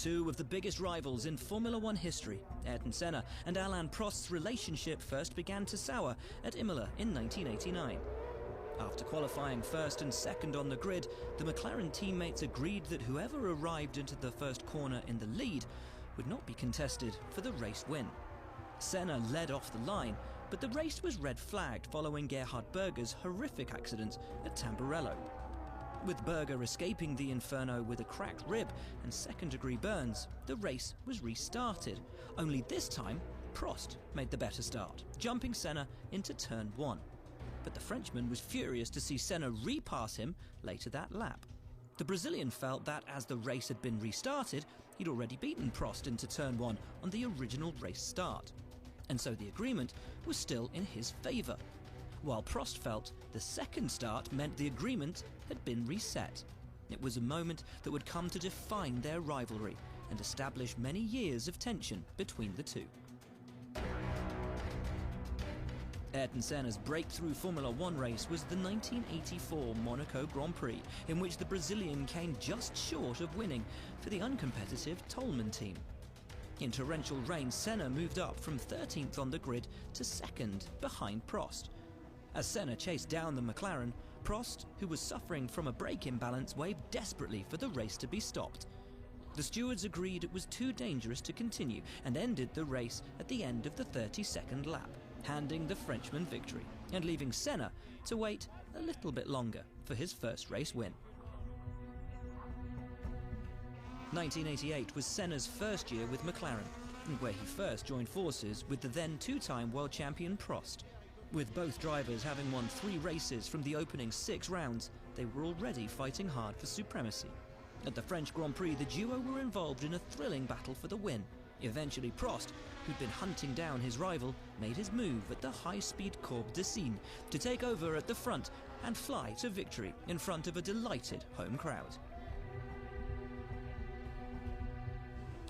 Two of the biggest rivals in Formula One history, Ayrton Senna and Alain Prost's relationship first began to sour at Imola in 1989. After qualifying first and second on the grid, the McLaren teammates agreed that whoever arrived into the first corner in the lead would not be contested for the race win. Senna led off the line, but the race was red flagged following Gerhard Berger's horrific accident at Tamburello. With Berger escaping the inferno with a cracked rib and second-degree burns, the race was restarted. Only this time, Prost made the better start, jumping Senna into turn 1. But the Frenchman was furious to see Senna repass him later that lap. The Brazilian felt that as the race had been restarted, he'd already beaten Prost into turn 1 on the original race start. And so the agreement was still in his favour, while Prost felt the second start meant the agreement had been reset. It was a moment that would come to define their rivalry and establish many years of tension between the two. Ayrton Senna's breakthrough Formula One race was the 1984 Monaco Grand Prix, in which the Brazilian came just short of winning for the uncompetitive Tollman team. In torrential rain, Senna moved up from 13th on the grid to second behind Prost. As Senna chased down the McLaren, Prost, who was suffering from a brake imbalance, waved desperately for the race to be stopped. The stewards agreed it was too dangerous to continue and ended the race at the end of the 32nd lap, handing the Frenchman victory and leaving Senna to wait a little bit longer for his first race win. 1988 was Senna's first year with McLaren, where he first joined forces with the then two-time world champion Prost. With both drivers having won 3 races from the opening 6 rounds, they were already fighting hard for supremacy. At the French Grand Prix, the duo were involved in a thrilling battle for the win. Eventually, Prost, who'd been hunting down his rival, made his move at the high-speed Courbe de Sene to take over at the front and fly to victory in front of a delighted home crowd.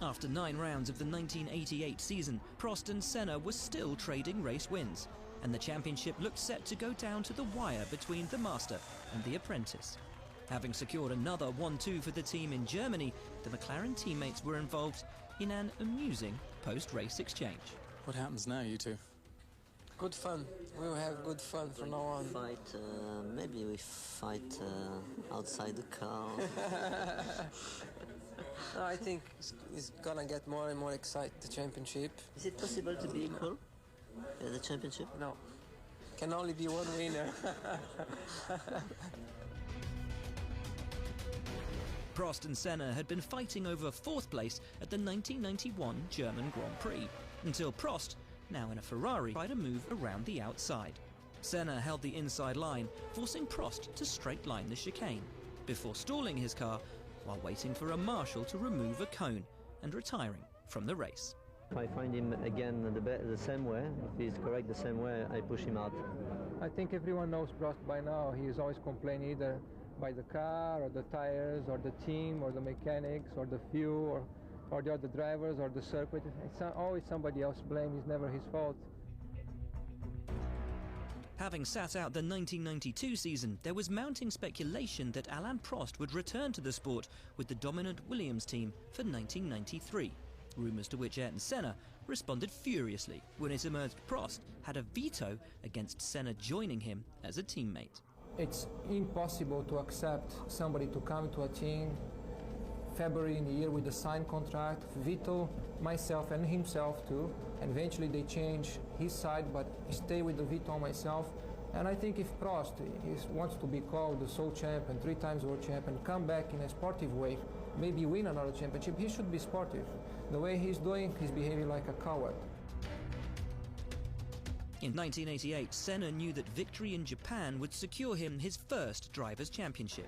After 9 rounds of the 1988 season, Prost and Senna were still trading race wins, and the championship looked set to go down to the wire between the master and the apprentice. Having secured another 1-2 for the team in Germany, the McLaren teammates were involved in an amusing post-race exchange. What happens now, you two? Good fun. We'll have good fun from now on. Maybe we fight outside the car. I think it's gonna get more and more exciting, the championship. Is it possible to be equal? The championship? No. Can only be one winner. Prost and Senna had been fighting over 4th place at the 1991 German Grand Prix, until Prost, now in a Ferrari, tried a move around the outside. Senna held the inside line, forcing Prost to straight line the chicane, before stalling his car while waiting for a marshal to remove a cone and retiring from the race. If I find him again the same way, if he's correct the same way, I push him out. I think everyone knows Prost by now. He is always complaining either by the car or the tires or the team or the mechanics or the fuel or the other drivers or the circuit. It's always somebody else's blame. It's never his fault. Having sat out the 1992 season, there was mounting speculation that Alain Prost would return to the sport with the dominant Williams team for 1993. Rumours to which Ayrton Senna responded furiously when it emerged Prost had a veto against Senna joining him as a teammate. It's impossible to accept somebody to come to a team February in the year with a signed contract, veto myself and himself too, and eventually they change his side but stay with the veto on myself. And I think if Prost wants to be called the sole champion, 3 times world champion, come back in a sportive way, maybe win another championship, he should be sportive. The way he's doing, he's behaving like a coward. In 1988, Senna knew that victory in Japan would secure him his first Drivers' Championship.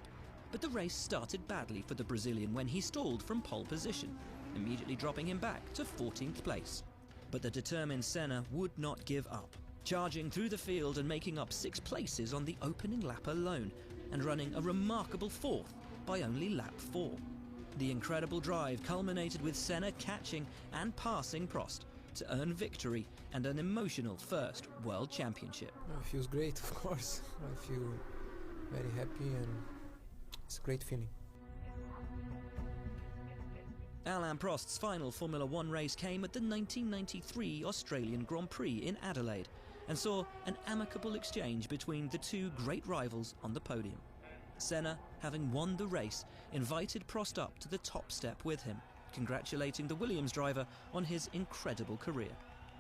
But the race started badly for the Brazilian when he stalled from pole position, immediately dropping him back to 14th place. But the determined Senna would not give up, charging through the field and making up 6 places on the opening lap alone, and running a remarkable 4th by only lap 4. The incredible drive culminated with Senna catching and passing Prost to earn victory and an emotional first World Championship. It feels great, of course. I feel very happy and it's a great feeling. Alain Prost's final Formula One race came at the 1993 Australian Grand Prix in Adelaide and saw an amicable exchange between the two great rivals on the podium. Sena, having won the race, invited Prost up to the top step with him, congratulating the Williams driver on his incredible career.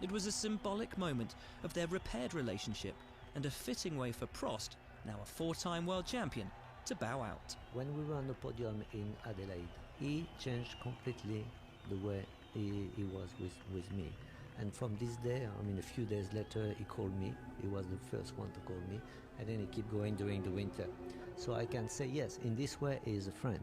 It was a symbolic moment of their repaired relationship and a fitting way for Prost, now a four-time world champion, to bow out. When we were on the podium in Adelaide, he changed completely the way he was with me. And from this day, I mean, a few days later, he called me. He was the first one to call me. And then he kept going during the winter. So I can say, yes, in this way, he is a friend.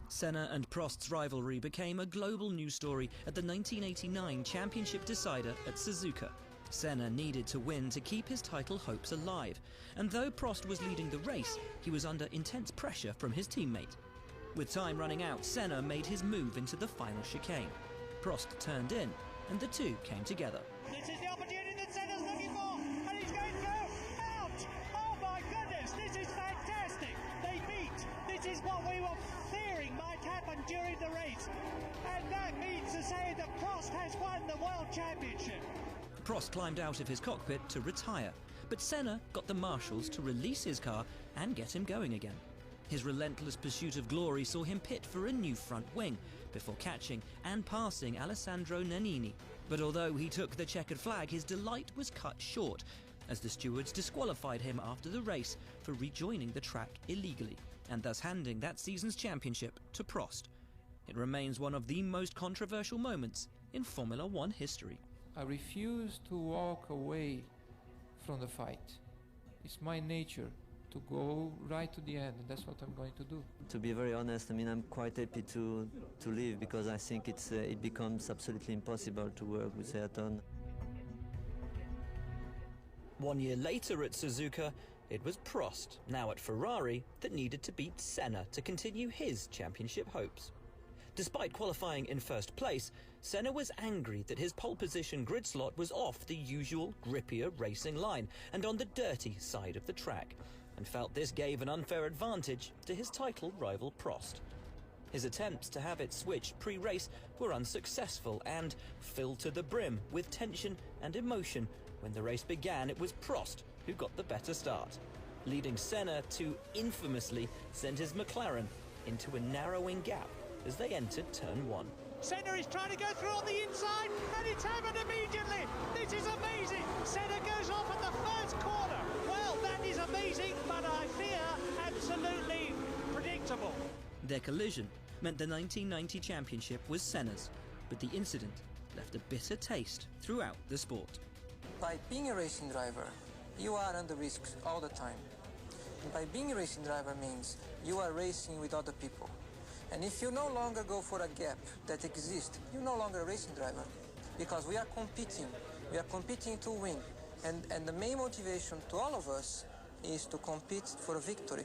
Sena and Prost's rivalry became a global news story at the 1989 championship decider at Suzuka. Sena needed to win to keep his title hopes alive, and though Prost was leading the race, he was under intense pressure from his teammate. With time running out, Sena made his move into the final chicane. Prost turned in, and the two came together. This is the opportunity that Sena's looking for, and he's going through. Ouch! Oh my goodness, this is fantastic. They beat. This is what we were fearing might happen during the race, and that means to say that Prost has won the World Championship. Prost climbed out of his cockpit to retire, but Sena got the marshals to release his car and get him going again. His relentless pursuit of glory saw him pit for a new front wing before catching and passing Alessandro Nannini. But although he took the checkered flag, his delight was cut short as the stewards disqualified him after the race for rejoining the track illegally and thus handing that season's championship to Prost. It remains one of the most controversial moments in Formula One history. I refuse to walk away from the fight. It's my nature to go right to the end, and that's what I'm going to do. To be very honest, I mean, I'm quite happy to leave because I think it becomes absolutely impossible to work with Ayrton. 1 year later at Suzuka, it was Prost, now at Ferrari, that needed to beat Sena to continue his championship hopes. Despite qualifying in first place, Sena was angry that his pole position grid slot was off the usual grippier racing line and on the dirty side of the track, and felt this gave an unfair advantage to his title rival Prost. His attempts to have it switched pre-race were unsuccessful and filled to the brim with tension and emotion. When the race began, it was Prost who got the better start, leading Sena to infamously send his McLaren into a narrowing gap as they entered turn 1. Sena is trying to go through on the inside, and it's happened immediately. This is amazing. Sena goes off at the first corner. Well, that is amazing, but I fear absolutely predictable. Their collision meant the 1990 championship was Sena's, but the incident left a bitter taste throughout the sport. By being a racing driver, you are under risk all the time. And by being a racing driver means you are racing with other people. And if you no longer go for a gap that exists, you're no longer a racing driver. Because we are competing to win. And the main motivation to all of us is to compete for a victory.